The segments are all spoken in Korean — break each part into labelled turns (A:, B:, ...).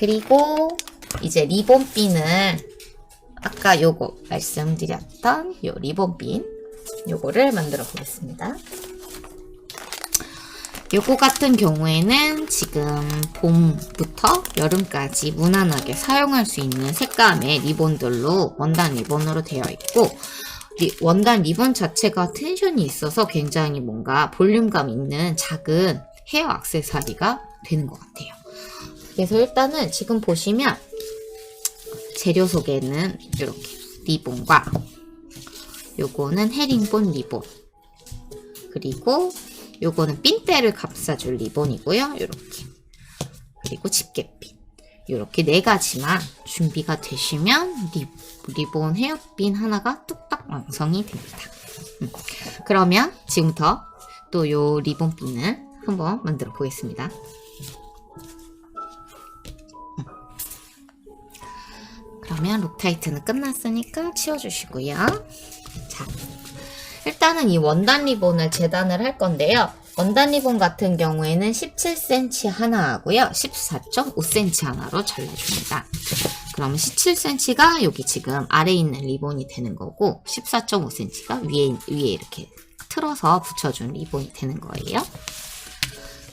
A: 그리고 이제 리본핀을 아까 요거 말씀드렸던 요 리본핀 요거를 만들어 보겠습니다. 요거 같은 경우에는 지금 봄부터 여름까지 무난하게 사용할 수 있는 색감의 리본들로 원단 리본으로 되어 있고, 원단 리본 자체가 텐션이 있어서 굉장히 뭔가 볼륨감 있는 작은 헤어 액세서리가 되는 것 같아요. 그래서 일단은 지금 보시면 재료 소개는 이렇게 리본과 요거는 헤링본 리본, 그리고 요거는 핀대를 감싸줄 리본이고요. 요렇게. 그리고 집게핀. 요렇게 4가지만 준비가 되시면 리본 헤어핀 하나가 뚝딱 완성이 됩니다. 그러면 지금부터 또 요 리본핀을 한번 만들어 보겠습니다. 그러면 록타이트는 끝났으니까 치워주시고요. 자, 일단은 이 원단 리본을 재단을 할 건데요. 원단 리본 같은 경우에는 17cm 하나 하고요. 14.5cm 하나로 잘라줍니다. 그러면 17cm가 여기 지금 아래에 있는 리본이 되는 거고, 14.5cm가 위에 이렇게 틀어서 붙여준 리본이 되는 거예요.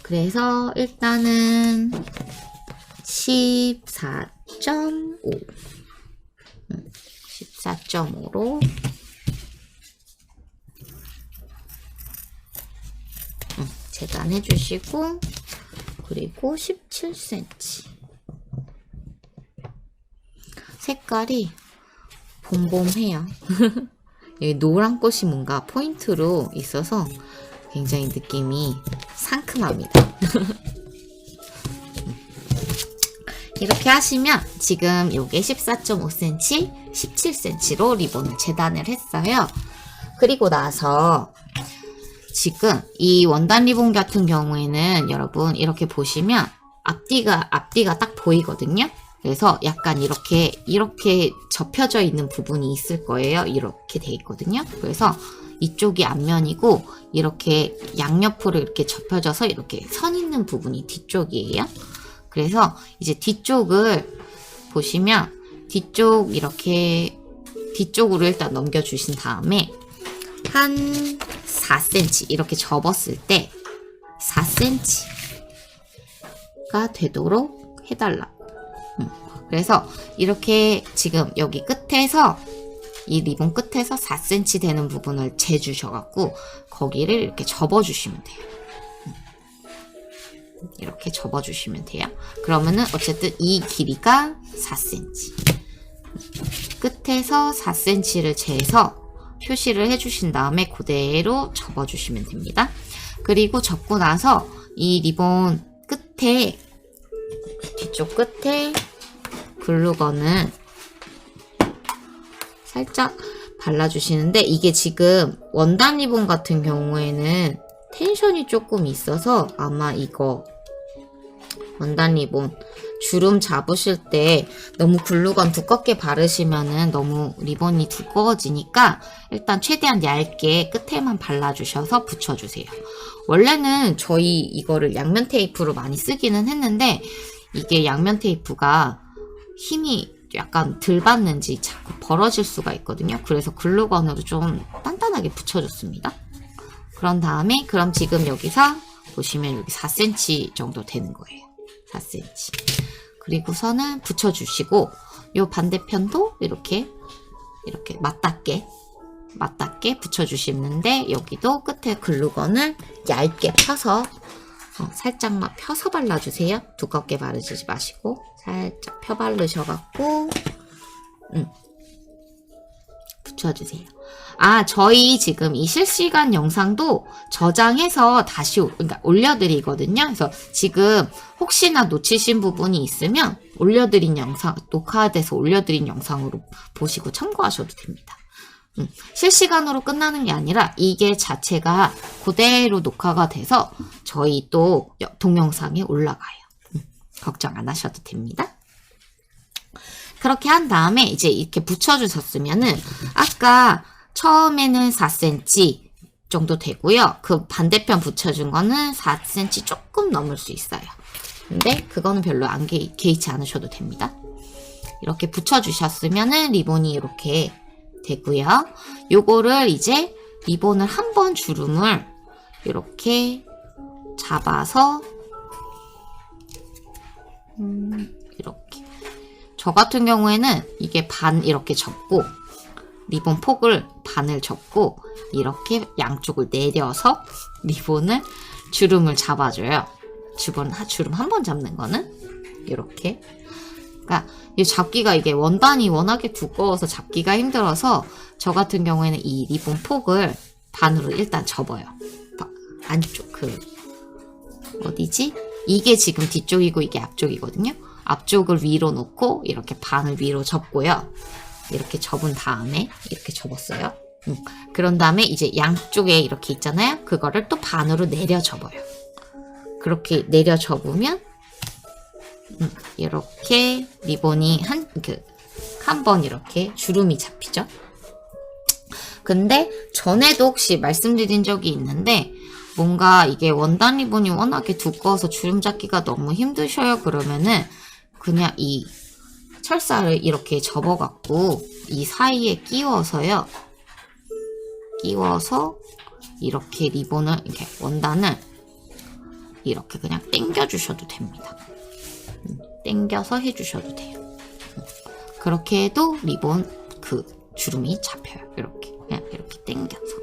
A: 그래서 일단은 14.5 14.5로 재단해 주시고, 그리고 17cm 색깔이 봄봄해요. 여기 노란 꽃이 뭔가 포인트로 있어서 굉장히 느낌이 상큼합니다. 이렇게 하시면 지금 요게 14.5cm, 17cm로 리본을 재단을 했어요. 그리고 나서 지금 이 원단 리본 같은 경우에는 여러분 이렇게 보시면 앞뒤가 딱 보이거든요. 그래서 약간 이렇게 접혀져 있는 부분이 있을 거예요. 이렇게 돼 있거든요. 그래서 이쪽이 앞면이고, 이렇게 양옆으로 이렇게 접혀져서 이렇게 선 있는 부분이 뒤쪽이에요. 그래서 이제 뒤쪽을 보시면 뒤쪽으로 일단 넘겨주신 다음에 한 4cm 이렇게 접었을 때 4cm가 되도록 해달라고. 그래서 이렇게 지금 여기 끝에서 이 리본 끝에서 4cm 되는 부분을 재주셔갖고 거기를 이렇게 접어주시면 돼요. 이렇게 접어주시면 돼요. 그러면은 어쨌든 이 길이가 4cm. 끝에서 4cm를 재서 표시를 해주신 다음에 그대로 접어주시면 됩니다. 그리고 접고 나서 이 리본 끝에, 뒤쪽 끝에 글루건을 살짝 발라주시는데, 이게 지금 원단 리본 같은 경우에는 텐션이 조금 있어서 아마 이거 원단 리본 주름 잡으실 때 너무 글루건 두껍게 바르시면은 너무 리본이 두꺼워지니까 일단 최대한 얇게 끝에만 발라주셔서 붙여주세요. 원래는 저희 이거를 양면 테이프로 많이 쓰기는 했는데, 이게 양면 테이프가 힘이 약간 덜 받는지 자꾸 벌어질 수가 있거든요. 그래서 글루건으로 좀 단단하게 붙여줬습니다. 그런 다음에 그럼 지금 여기서 보시면 여기 4cm 정도 되는 거예요. 4cm. 그리고서는 붙여주시고, 요 반대편도 이렇게 맞닿게 붙여주시는데, 여기도 끝에 글루건을 얇게 펴서 살짝만 펴서 발라주세요. 두껍게 바르지 마시고 살짝 펴 바르셔갖고 붙여주세요. 저희 지금 이 실시간 영상도 저장해서 다시 그러니까 올려드리거든요. 그래서 지금 혹시나 놓치신 부분이 있으면 올려드린 영상, 녹화돼서 올려드린 영상으로 보시고 참고하셔도 됩니다. 실시간으로 끝나는 게 아니라 이게 자체가 그대로 녹화가 돼서 저희 또 동영상에 올라가요. 걱정 안 하셔도 됩니다. 그렇게 한 다음에 이제 이렇게 붙여주셨으면은 아까 처음에는 4cm 정도 되고요. 그 반대편 붙여준 거는 4cm 조금 넘을 수 있어요. 근데 그거는 별로 안 개의치 않으셔도 됩니다. 이렇게 붙여주셨으면은 리본이 이렇게 되고요. 요거를 이제 리본을 한 번 주름을 이렇게 잡아서 이렇게 저 같은 경우에는 이게 반 이렇게 접고 리본 폭을 반을 접고 이렇게 양쪽을 내려서 리본을 주름을 잡아줘요. 주름 한 번 잡는 거는 이렇게. 그러니까 이 잡기가 이게 원단이 워낙에 두꺼워서 잡기가 힘들어서 저 같은 경우에는 이 리본 폭을 반으로 일단 접어요. 안쪽 어디지? 이게 지금 뒤쪽이고 이게 앞쪽이거든요. 앞쪽을 위로 놓고 이렇게 반을 위로 접고요. 이렇게 접은 다음에 이렇게 접었어요. 그런 다음에 이제 양쪽에 이렇게 있잖아요. 그거를 또 반으로 내려 접어요. 그렇게 내려 접으면 이렇게 리본이 한 번 이렇게 주름이 잡히죠. 근데 전에도 혹시 말씀드린 적이 있는데 뭔가 이게 원단 리본이 워낙에 두꺼워서 주름 잡기가 너무 힘드셔요. 그러면은 그냥 이 철사를 이렇게 접어갖고 이 사이에 끼워서요. 끼워서 이렇게 리본을 이렇게 원단을 이렇게 그냥 당겨 주셔도 됩니다. 당겨서 해주셔도 돼요. 그렇게 해도 리본 주름이 잡혀요. 이렇게 그냥 이렇게 당겨서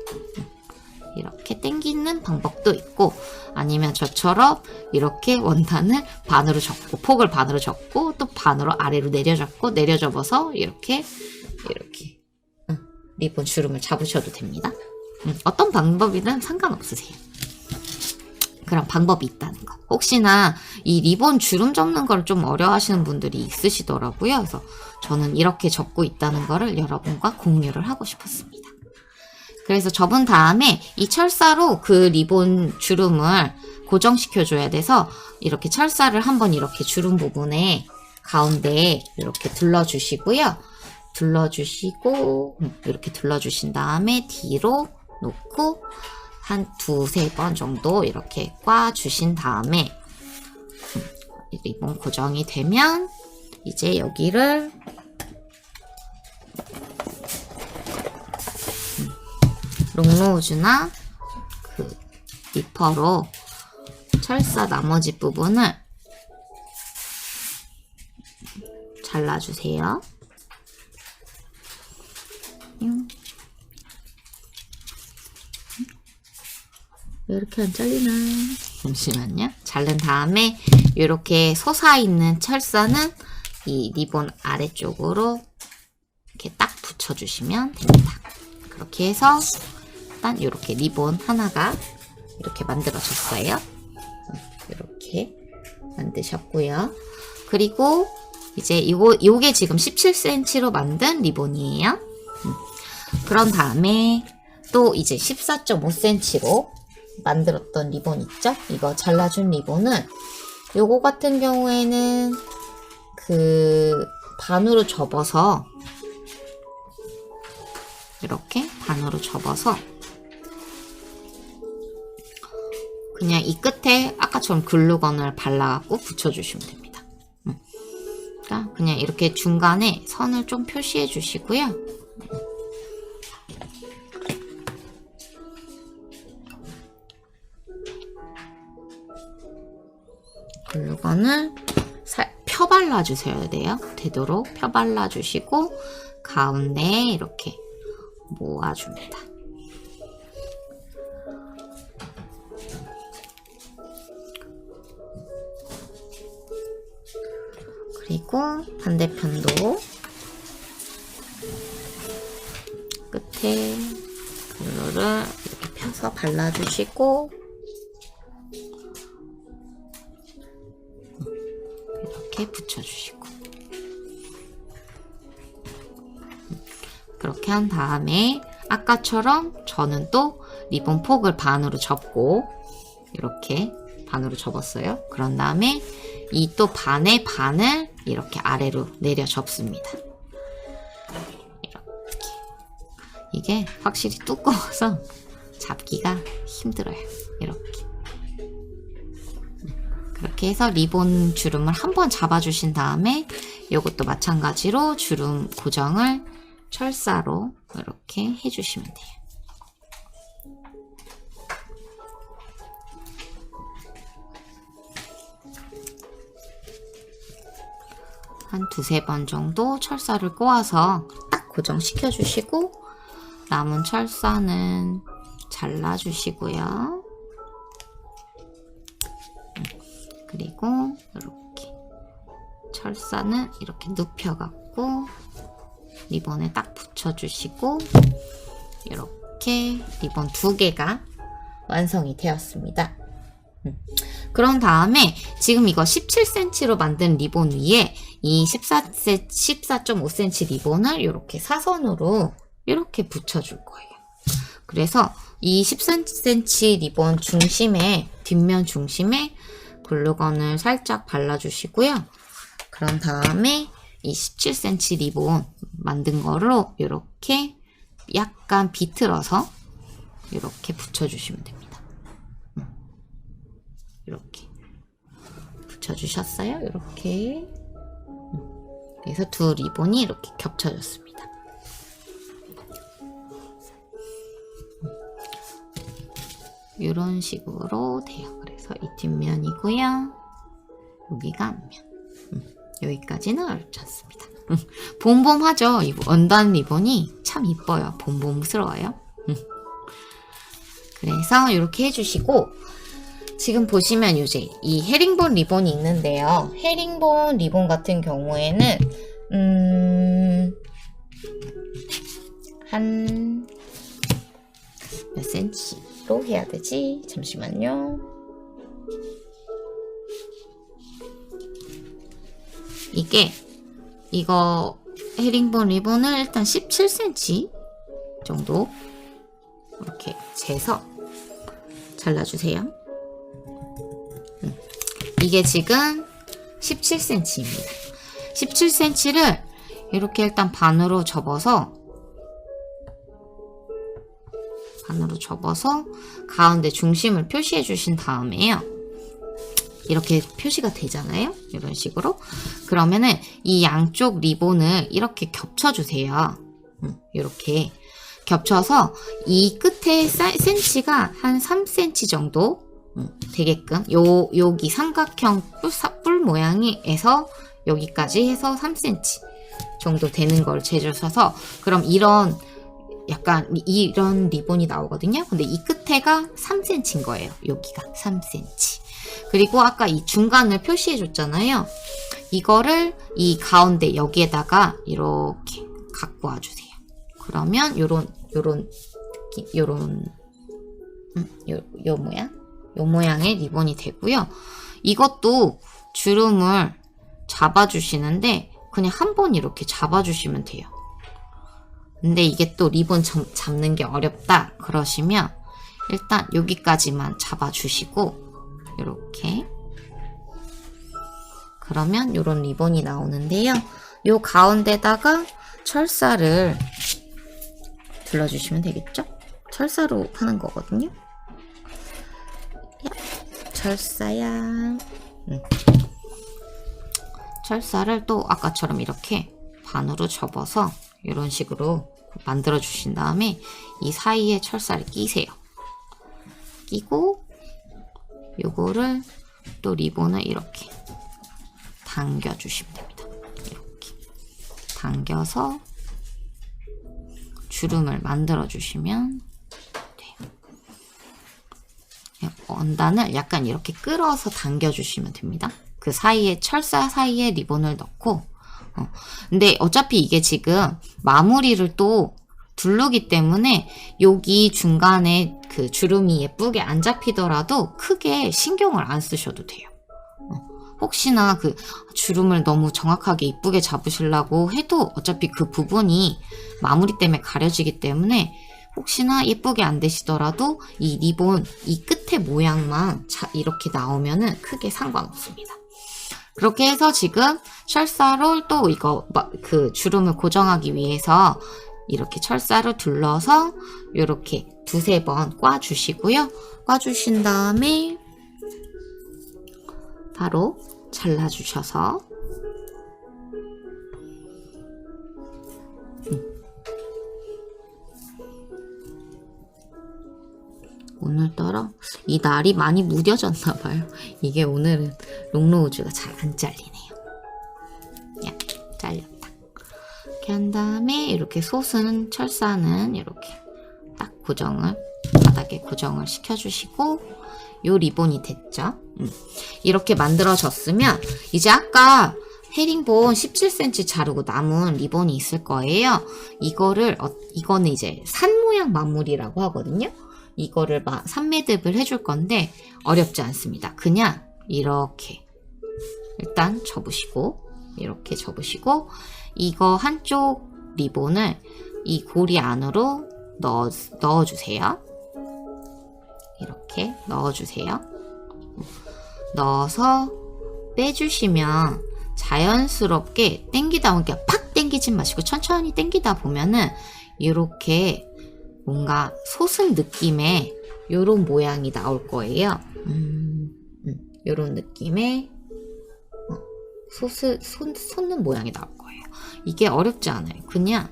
A: 이렇게 당기는 방법도 있고 아니면 저처럼 이렇게 원단을 반으로 접고 폭을 반으로 접고 또 반으로 아래로 내려잡고 내려접어서 이렇게 리본 주름을 잡으셔도 됩니다. 어떤 방법이든 상관없으세요. 그런 방법이 있다는 거. 혹시나 이 리본 주름 접는 걸 좀 어려워하시는 분들이 있으시더라고요. 그래서 저는 이렇게 접고 있다는 거를 여러분과 공유를 하고 싶었습니다. 그래서 접은 다음에 이 철사로 그 리본 주름을 고정시켜줘야 돼서 이렇게 철사를 한번 이렇게 주름 부분에 가운데에 이렇게 둘러주시고요. 둘러주시고 이렇게 둘러주신 다음에 뒤로 놓고 한 두세 번 정도 이렇게 꽈주신 다음에 리본 고정이 되면 이제 여기를 롱로우즈나 리퍼로 철사 나머지 부분을 잘라주세요. 왜 이렇게 안 잘리나? 잠시만요. 자른 다음에 이렇게 솟아있는 철사는 이 리본 아래쪽으로 이렇게 딱 붙여주시면 됩니다. 그렇게 해서 일단 이렇게 리본 하나가 이렇게 만들어졌어요. 이렇게 만드셨고요. 그리고 이제 요게 지금 17cm로 만든 리본이에요. 그런 다음에 또 이제 14.5cm로 만들었던 리본 있죠? 이거 잘라준 리본은 요거 같은 경우에는 반으로 접어서 이렇게 반으로 접어서 그냥 이 끝에 아까처럼 글루건을 발라갖고 붙여주시면 됩니다. 그러니까 그냥 이렇게 중간에 선을 좀 표시해 주시고요. 글루건을 펴 발라주셔야 돼요. 되도록 펴 발라주시고 가운데에 이렇게 모아줍니다. 그리고 반대편도 끝에 글루를 이렇게 펴서 발라주시고 이렇게 붙여주시고 그렇게 한 다음에 아까처럼 저는 또 리본 폭을 반으로 접고 이렇게 반으로 접었어요. 그런 다음에 이 또 반의 반을 이렇게 아래로 내려 접습니다. 이렇게. 이게 확실히 두꺼워서 잡기가 힘들어요. 이렇게 이렇게 해서 리본 주름을 한번 잡아주신 다음에 이것도 마찬가지로 주름 고정을 철사로 이렇게 해주시면 돼요. 한 두세 번 정도 철사를 꼬아서 딱 고정시켜 주시고 남은 철사는 잘라주시고요. 그리고 이렇게 철사는 이렇게 눕혀갖고 리본에 딱 붙여주시고 이렇게 리본 2개가 완성이 되었습니다. 그런 다음에 지금 이거 17cm로 만든 리본 위에 이 14.5cm 리본을 이렇게 사선으로 이렇게 붙여줄 거예요. 그래서 이 13cm 리본 중심에, 뒷면 중심에 글루건을 살짝 발라주시고요. 그런 다음에 이 17cm 리본 만든 거로 이렇게 약간 비틀어서 이렇게 붙여주시면 됩니다. 이렇게 붙여주셨어요. 이렇게. 그래서 두 리본이 이렇게 겹쳐졌습니다. 이런 식으로 돼요. 그래서 이 뒷면이고요. 여기가 앞면. 여기까지는 어렵지 않습니다. 봄봄하죠? 이 원단 리본이 참 이뻐요. 봄봄스러워요. 그래서 이렇게 해주시고 지금 보시면 이제 이 헤링본 리본이 있는데요. 헤링본 리본 같은 경우에는 한 몇 센치로 해야 되지? 잠시만요. 이거 헤링본 리본을 일단 17cm 정도 이렇게 재서 잘라주세요. 이게 지금 17cm입니다. 17cm를 이렇게 일단 반으로 접어서 가운데 중심을 표시해 주신 다음에요. 이렇게 표시가 되잖아요. 이런 식으로. 그러면은 이 양쪽 리본을 이렇게 겹쳐주세요. 이렇게 겹쳐서 이 끝에 센치가 한 3cm 정도 되게끔 여기 삼각형 뿔 모양에서 여기까지 해서 3cm 정도 되는 걸 재주셔서 그럼 약간 이런 리본이 나오거든요. 근데 이 끝에가 3cm인 거예요. 여기가 3cm. 그리고 아까 이 중간을 표시해 줬잖아요. 이거를 이 가운데 여기에다가 이렇게 갖고 와주세요. 그러면 요런 요 모양의 리본이 되고요. 이것도 주름을 잡아주시는데 그냥 한 번 이렇게 잡아주시면 돼요. 근데 이게 또 리본 잡는 게 어렵다 그러시면 일단 여기까지만 잡아주시고 이렇게 그러면 이런 리본이 나오는데요. 요 가운데다가 철사를 둘러주시면 되겠죠? 철사로 하는 거거든요. 철사야. 철사를 또 아까처럼 이렇게 반으로 접어서 이런 식으로 만들어 주신 다음에 이 사이에 철사를 끼세요. 끼고 요거를 또 리본을 이렇게 당겨 주시면 됩니다. 이렇게 당겨서 주름을 만들어 주시면 돼요. 원단을 약간 이렇게 끌어서 당겨 주시면 됩니다. 그 사이에 철사 사이에 리본을 넣고 근데 어차피 이게 지금 마무리를 또 두르기 때문에 여기 중간에 그 주름이 예쁘게 안 잡히더라도 크게 신경을 안 쓰셔도 돼요. 혹시나 그 주름을 너무 정확하게 이쁘게 잡으시려고 해도 어차피 그 부분이 마무리 때문에 가려지기 때문에 혹시나 예쁘게 안 되시더라도 이 리본 이 끝에 모양만 이렇게 나오면은 크게 상관없습니다. 그렇게 해서 지금 철사로 또 이거 그 주름을 고정하기 위해서 이렇게 철사로 둘러서 이렇게 두세 번 꽈주시고요. 꽈주신 다음에 바로 잘라주셔서 오늘따라 이 날이 많이 무뎌졌나봐요. 이게 오늘은 롱로우즈가 잘 안 잘리네요. 야, 잘렸다. 이렇게 한 다음에 이렇게 솟은 철사는 이렇게 딱 고정을, 바닥에 고정을 시켜주시고, 요 리본이 됐죠? 이렇게 만들어졌으면 이제 아까 헤링본 17cm 자르고 남은 리본이 있을 거예요. 이거는 이제 산 모양 마무리라고 하거든요. 이거를 산매듭을 해줄 건데 어렵지 않습니다. 그냥 이렇게 일단 접으시고, 이렇게 접으시고, 이거 한쪽 리본을 이 고리 안으로 넣어주세요. 이렇게 넣어주세요. 넣어서 빼주시면 자연스럽게 당기다 보니까 팍 당기지 마시고 천천히 당기다 보면은 이렇게 뭔가 솟은 느낌의 요런 모양이 나올 거예요. 요런 느낌의 솟는 모양이 나올 거예요. 이게 어렵지 않아요. 그냥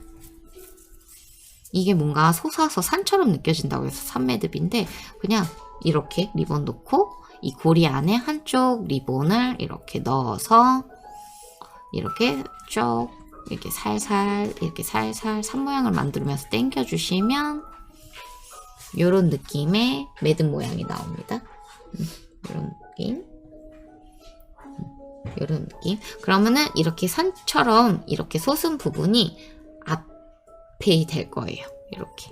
A: 이게 뭔가 솟아서 산처럼 느껴진다고 해서 산매듭인데, 그냥 이렇게 리본 놓고 이 고리 안에 한쪽 리본을 이렇게 넣어서 이렇게 쭉 이렇게 살살 산 모양을 만들면서 당겨주시면 이런 느낌의 매듭 모양이 나옵니다. 이런 느낌. 그러면은 이렇게 산처럼 이렇게 솟은 부분이 앞에 될 거예요. 이렇게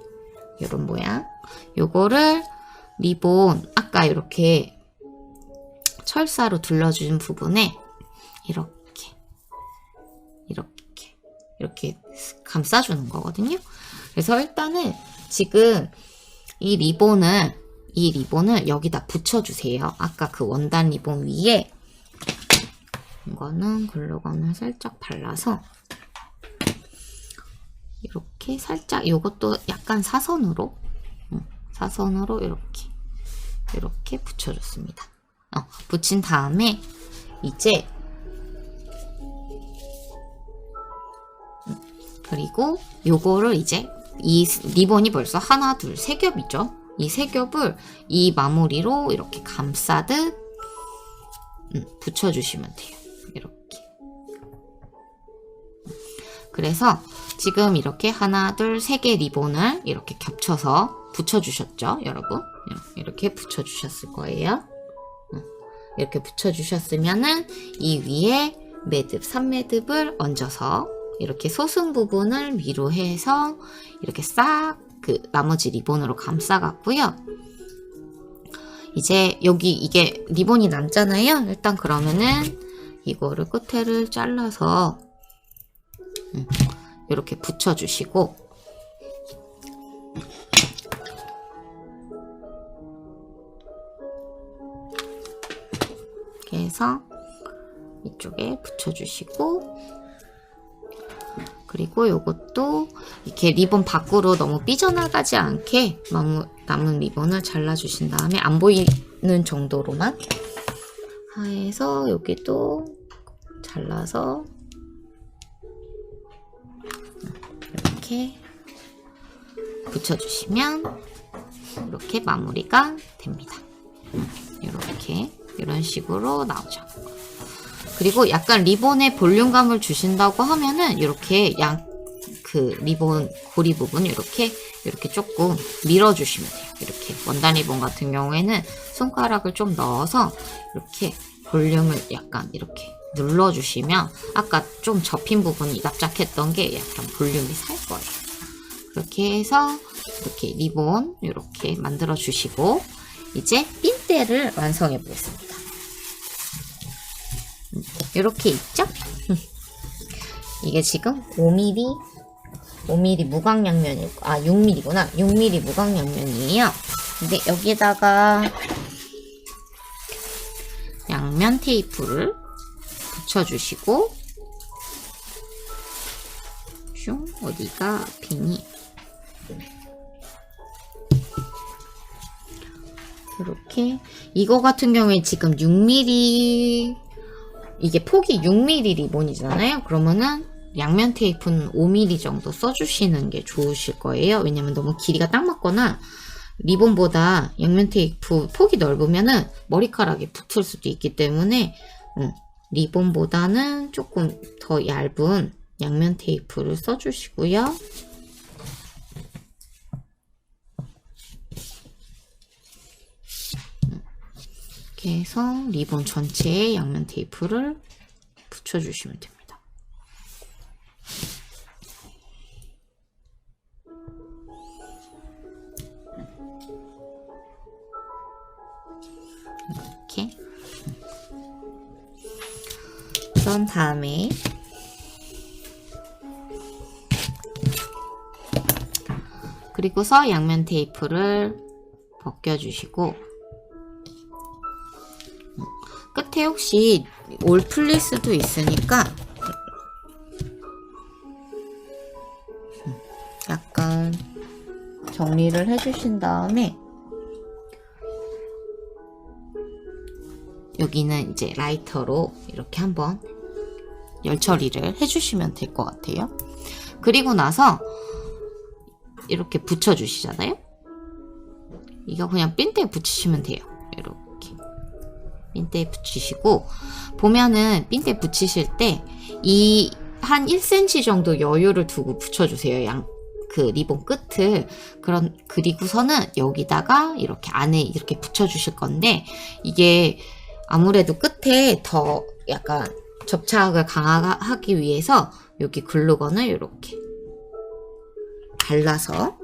A: 이런 모양. 요거를 리본 아까 이렇게 철사로 둘러준 부분에 이렇게 감싸주는 거거든요. 그래서 일단은 지금 이 리본을 여기다 붙여주세요. 아까 그 원단 리본 위에 이거는 글루건을 살짝 발라서 이렇게 살짝, 이것도 약간 사선으로 이렇게 붙여줬습니다. 붙인 다음에 이제 그리고 요거를 이제 이 리본이 벌써 하나, 둘, 세 겹이죠. 이 세 겹을 이 마무리로 이렇게 감싸듯 붙여주시면 돼요. 이렇게. 그래서 지금 이렇게 하나, 둘, 세 개 리본을 이렇게 겹쳐서 붙여주셨죠, 여러분? 이렇게 붙여주셨을 거예요. 이렇게 붙여주셨으면은 이 위에 산매듭을 얹어서 이렇게 솟은 부분을 위로 해서 이렇게 싹 그 나머지 리본으로 감싸갔고요. 이제 여기 이게 리본이 남잖아요. 일단 그러면은 이거를 끝에를 잘라서 이렇게 붙여주시고, 이렇게 해서 이쪽에 붙여주시고, 그리고 요것도 이렇게 리본 밖으로 너무 삐져나가지 않게 남은 리본을 잘라주신 다음에 안 보이는 정도로만 해서 여기도 잘라서 이렇게 붙여주시면 이렇게 마무리가 됩니다. 이렇게 이런 식으로 나오죠. 그리고 약간 리본에 볼륨감을 주신다고 하면은 이렇게 리본 고리 부분 이렇게 조금 밀어주시면 돼요. 이렇게 원단 리본 같은 경우에는 손가락을 좀 넣어서 이렇게 볼륨을 약간 이렇게 눌러주시면 아까 좀 접힌 부분이 납작했던 게 약간 볼륨이 살 거예요. 그렇게 해서 이렇게 리본 이렇게 만들어 주시고, 이제 핀대를 완성해 보겠습니다. 이렇게 있죠? 이게 지금 5mm 무광양면이고, 6mm구나. 6mm 무광양면이에요. 근데 여기다가 양면 테이프를 붙여주시고, 슝, 어디가 핀이 이렇게 이렇게. 이거 같은 경우에 지금 6mm, 이게 폭이 6mm 리본이잖아요. 그러면은 양면 테이프는 5mm 정도 써주시는 게 좋으실 거예요. 왜냐면 너무 길이가 딱 맞거나 리본보다 양면 테이프 폭이 넓으면은 머리카락이 붙을 수도 있기 때문에 리본보다는 조금 더 얇은 양면 테이프를 써주시고요. 이렇게 해서 리본 전체에 양면 테이프를 붙여주시면 됩니다. 이렇게. 그런 다음에 그리고서 양면 테이프를 벗겨주시고 끝에 혹시 올 풀릴 수도 있으니까 약간 정리를 해주신 다음에 여기는 이제 라이터로 이렇게 한번 열 처리를 해주시면 될 것 같아요. 그리고 나서 이렇게 붙여주시잖아요. 이거 그냥 핀대에 붙이시면 돼요. 이렇게 핀대에 붙이시고 보면은 핀대 붙이실 때 이 한 1cm 정도 여유를 두고 붙여주세요. 그 리본 끝을. 그리고서는 여기다가 이렇게 안에 이렇게 붙여주실 건데 이게 아무래도 끝에 더 약간 접착을 강화하기 위해서 여기 글루건을 이렇게 발라서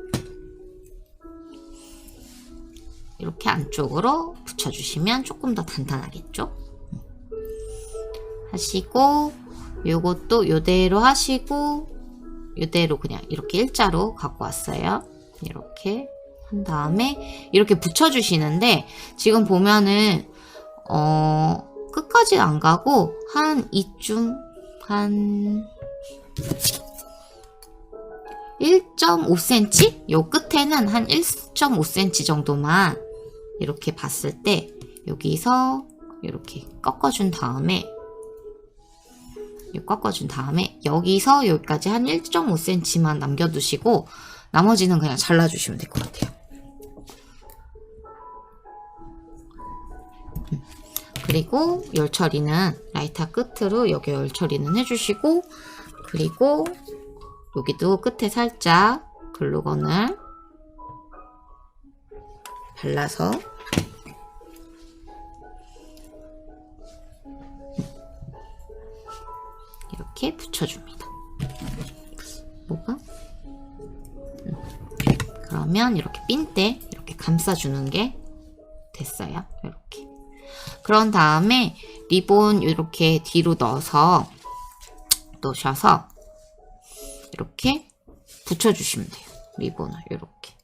A: 이렇게 안쪽으로 붙여주시면 조금 더 단단하겠죠? 하시고 요것도 요대로 하시고 요대로 그냥 이렇게 일자로 갖고 왔어요. 이렇게 한 다음에 이렇게 붙여주시는데 지금 보면은 끝까지 안 가고 한 이쯤 한 1.5cm? 요 끝에는 한 1.5cm 정도만 이렇게 봤을 때 여기서 이렇게 꺾어준 다음에 여기서 여기까지 한 1.5cm만 남겨두시고 나머지는 그냥 잘라주시면 될 것 같아요. 그리고 열 처리는 라이터 끝으로 여기 열 처리는 해주시고 그리고 여기도 끝에 살짝 글루건을 발라서 이렇게 붙여줍니다. 뭐가? 그러면 이렇게 핀대 이렇게 감싸주는 게 됐어요. 이렇게. 그런 다음에 리본 이렇게 뒤로 넣으셔서 이렇게 붙여주시면 돼요. 리본을 이렇게.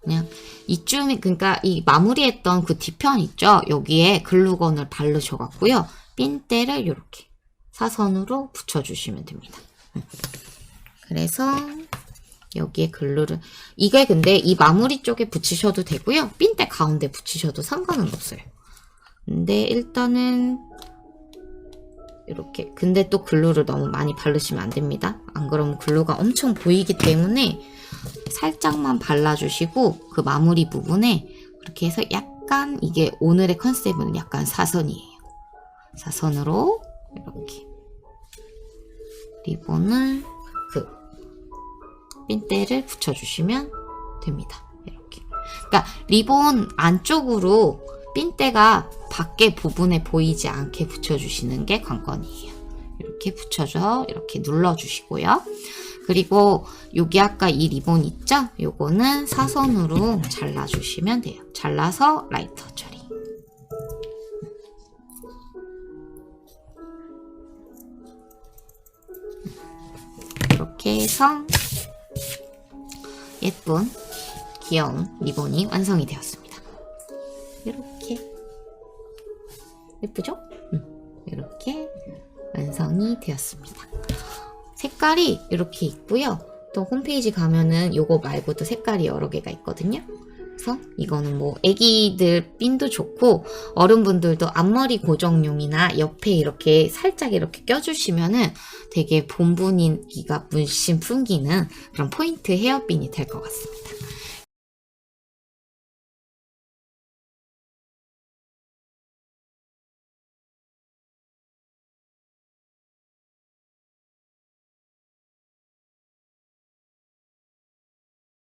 A: 그냥 이쯤이 그러니까 이 마무리했던 그 뒤편 있죠? 여기에 글루건을 바르셔갖고요. 핀대를 이렇게 사선으로 붙여주시면 됩니다. 그래서 여기에 글루를 이게 근데 이 마무리 쪽에 붙이셔도 되고요. 핀대 가운데 붙이셔도 상관은 없어요. 근데 일단은 이렇게 근데 또 글루를 너무 많이 바르시면 안 됩니다. 안 그러면 글루가 엄청 보이기 때문에 살짝만 발라주시고 그 마무리 부분에 그렇게 해서 약간 이게 오늘의 컨셉은 약간 사선이에요. 사선으로 이렇게 리본을 그 핀대를 붙여주시면 됩니다. 이렇게. 그러니까 리본 안쪽으로 핀대가 밖에 부분에 보이지 않게 붙여주시는 게 관건이에요. 이렇게 붙여줘 이렇게 눌러주시고요. 그리고 여기 아까 이 리본 있죠? 요거는 사선으로 잘라주시면 돼요. 잘라서 라이터 처리. 이렇게 해서 예쁜 귀여운 리본이 완성이 되었습니다. 이렇게 예쁘죠? 이렇게 완성이 되었습니다. 색깔이 이렇게 있고요. 또 홈페이지 가면은 요거 말고도 색깔이 여러 개가 있거든요. 그래서 이거는 뭐 애기들 핀도 좋고 어른분들도 앞머리 고정용이나 옆에 이렇게 살짝 이렇게 껴주시면은 되게 본 분위기가 물씬 풍기는 그런 포인트 헤어핀이 될 것 같습니다.